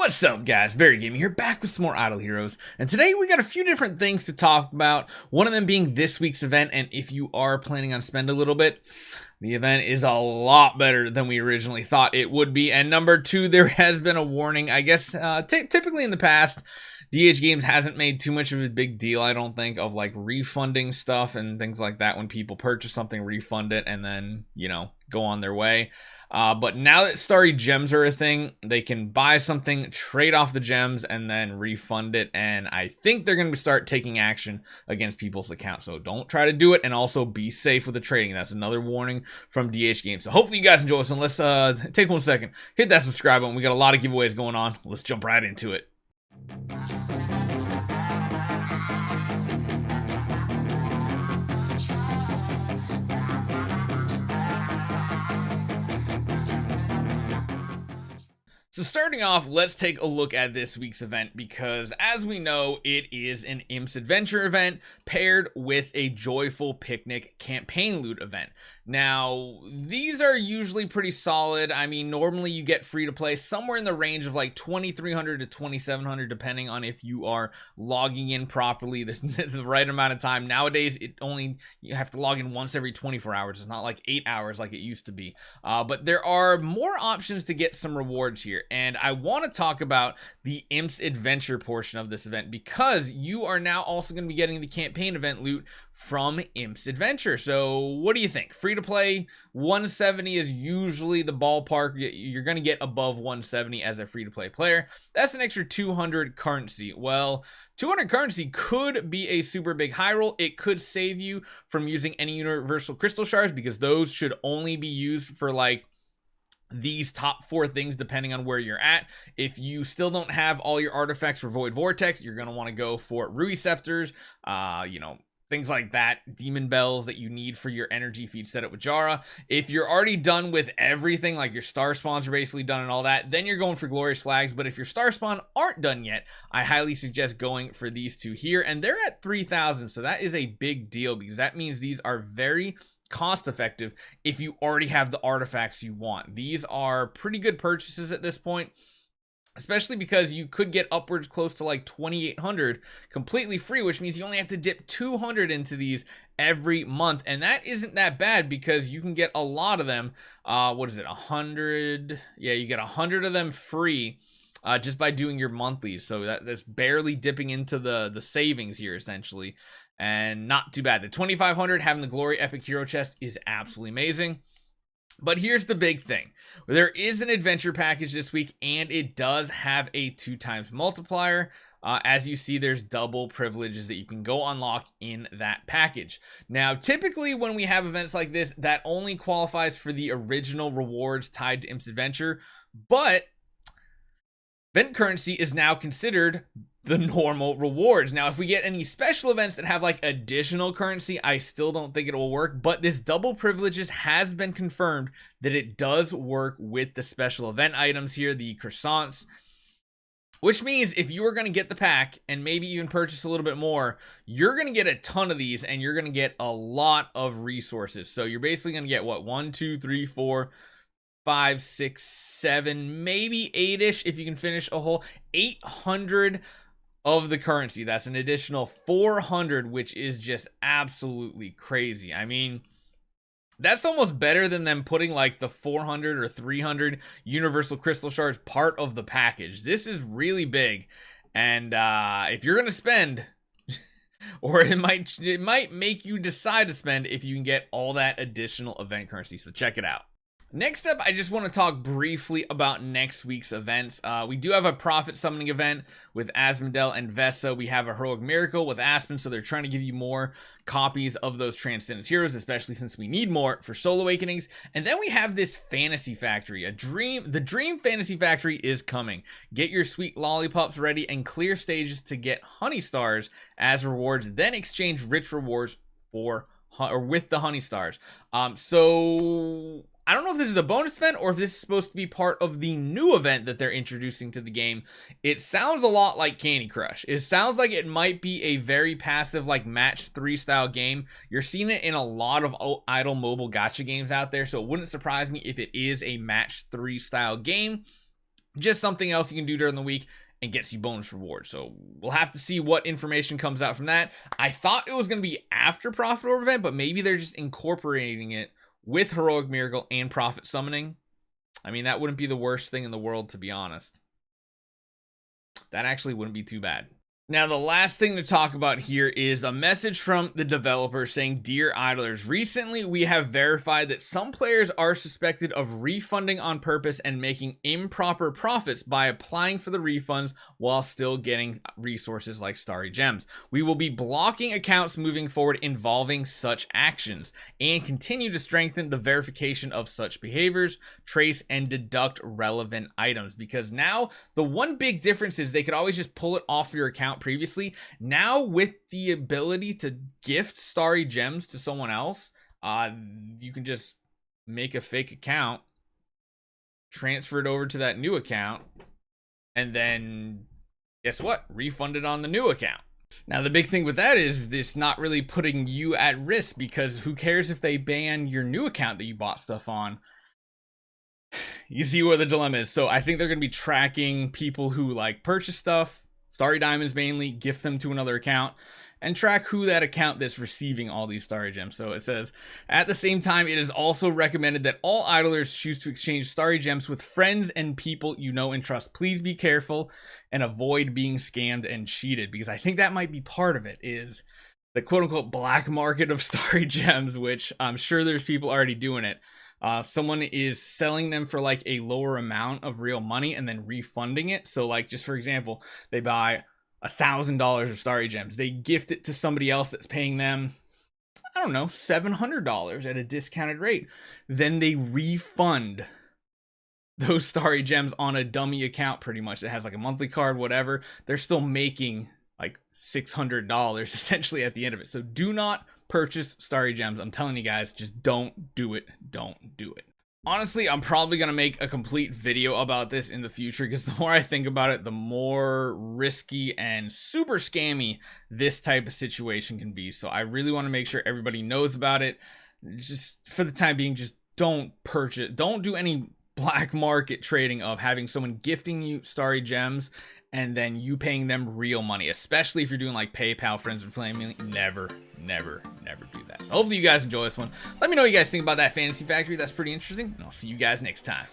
What's up, guys? Barry Gaming here, back with some more Idle Heroes, and today we got a few different things to talk about, one of them being this week's event, and if you are planning on spend a little bit, the event is a lot better than we originally thought it would be, and number two, there has been a warning. I guess typically in the past, DH Games hasn't made too much of a big deal, I don't think, of like refunding stuff and things like that. When people purchase something, refund it, and then, you know, go on their way. But now that Starry Gems are a thing, they can buy something, trade off the gems, and then refund it. And I think they're going to start taking action against people's accounts. So don't try to do it, and also be safe with the trading. That's another warning from DH Games. So hopefully you guys enjoy this, and let's take 1 second, hit that subscribe button. We got a lot of giveaways going on. Let's jump right into it. So starting off, let's take a look at this week's event, because as we know, it is an Imps Adventure event paired with a Joyful Picnic campaign loot event. Now, these are usually pretty solid. I mean, normally you get free to play somewhere in the range of like 2,300 to 2,700, depending on if you are logging in properly the right amount of time. Nowadays, you have to log in once every 24 hours. It's not like 8 hours like it used to be. But there are more options to get some rewards here. And I want to talk about the Imps Adventure portion of this event, because you are now also going to be getting the campaign event loot from Imps Adventure. So what do you think? Free to play, 170 is usually the ballpark. You're going to get above 170 as a free to play player. That's an extra 200 currency. Well, 200 currency could be a super big high roll. It could save you from using any universal crystal shards, because those should only be used for like these top 4 things depending on where you're at. If you still don't have all your artifacts for Void Vortex, you're going to want to go for Rui Scepters, things like that, demon bells that you need for your energy feed setup with Jara. If you're already done with everything, like your star spawns are basically done and all that, then you're going for glorious flags. But if your star spawn aren't done yet, I highly suggest going for these 2 here, and they're at 3,000. So that is a big deal, because that means these are very cost effective if you already have the artifacts you want. These are pretty good purchases at this point, especially because you could get upwards close to like 2,800 completely free, which means you only have to dip 200 into these every month, and that isn't that bad, because you can get a lot of them. What is it, 100? Yeah, you get 100 of them free just by doing your monthlies. So that's barely dipping into the savings here, essentially, and not too bad. The 2,500 having the Glory Epic Hero Chest is absolutely amazing. But here's the big thing. There is an adventure package this week, and it does have a 2x multiplier. As you see, there's double privileges that you can go unlock in that package. Now, typically when we have events like this, that only qualifies for the original rewards tied to Imps Adventure, but event currency is now considered the normal rewards. Now, if we get any special events that have like additional currency, I still don't think it will work, but this double privileges has been confirmed that it does work with the special event items here, the croissants, which means if you are going to get the pack and maybe even purchase a little bit more, you're going to get a ton of these, and you're going to get a lot of resources. So you're basically going to get what, 1, 2, 3, 4, 5, 6, 7, maybe 8-ish if you can finish a whole 800 of the currency. That's an additional 400, which is just absolutely crazy. I mean, that's almost better than them putting like the 400 or 300 universal crystal shards part of the package. This is really big, and if you're gonna spend, or it might make you decide to spend if you can get all that additional event currency. So check it out. Next up, I just want to talk briefly about next week's events. We do have a Prophet Summoning event with Asmodel and Vesa. We have a Heroic Miracle with Aspen, so they're trying to give you more copies of those Transcendence Heroes, especially since we need more for Soul Awakenings. And then we have this Fantasy Factory, the Dream Fantasy Factory is coming. Get your sweet lollipops ready and clear stages to get Honey Stars as rewards, then exchange rich rewards with the Honey Stars. So I don't know if this is a bonus event or if this is supposed to be part of the new event that they're introducing to the game. It sounds a lot like Candy Crush. It sounds like it might be a very passive, like match 3 style game. You're seeing it in a lot of idle mobile gacha games out there, so it wouldn't surprise me if it is a match 3 style game. just something else you can do during the week and gets you bonus rewards. So we'll have to see what information comes out from that. I thought it was going to be after Prophet Orb event, but maybe they're just incorporating it with Heroic Miracle and Prophet Summoning. I mean, that wouldn't be the worst thing in the world, to be honest. That actually wouldn't be too bad. Now, the last thing to talk about here is a message from the developer saying, "Dear idlers, recently we have verified that some players are suspected of refunding on purpose and making improper profits by applying for the refunds while still getting resources like Starry Gems. We will be blocking accounts moving forward involving such actions and continue to strengthen the verification of such behaviors, trace and deduct relevant items." Because now the one big difference is they could always just pull it off your account previously. Now with the ability to gift Starry Gems to someone else, you can just make a fake account, transfer it over to that new account, and then guess what? Refund it on the new account. Now the big thing with that is this not really putting you at risk, because who cares if they ban your new account that you bought stuff on? You see where the dilemma is. So I think they're going to be tracking people who like purchase stuff, Starry Diamonds mainly, gift them to another account, and track who that account that's receiving all these Starry Gems. So it says, at the same time, it is also recommended that all idlers choose to exchange Starry Gems with friends and people you know and trust. Please be careful and avoid being scammed and cheated, because I think that might be part of it, is the quote-unquote black market of Starry Gems, which I'm sure there's people already doing it. Someone is selling them for like a lower amount of real money and then refunding it. So like, just for example, they buy $1,000 of Starry Gems, they gift it to somebody else that's paying them, I don't know, $700 at a discounted rate. Then they refund those Starry Gems on a dummy account, pretty much, that has like a monthly card, whatever. They're still making like $600 essentially at the end of it. So do not purchase Starry Gems. I'm telling you guys, just don't do it. Don't do it. Honestly, I'm probably going to make a complete video about this in the future, because the more I think about it, the more risky and super scammy this type of situation can be. So I really want to make sure everybody knows about it. Just for the time being, just don't purchase, don't do any black market trading of having someone gifting you Starry Gems and then you paying them real money, especially if you're doing like PayPal, friends and family. Never do that. So hopefully you guys enjoy this one. Let me know what you guys think about that Fantasy Factory. That's pretty interesting, and I'll see you guys next time.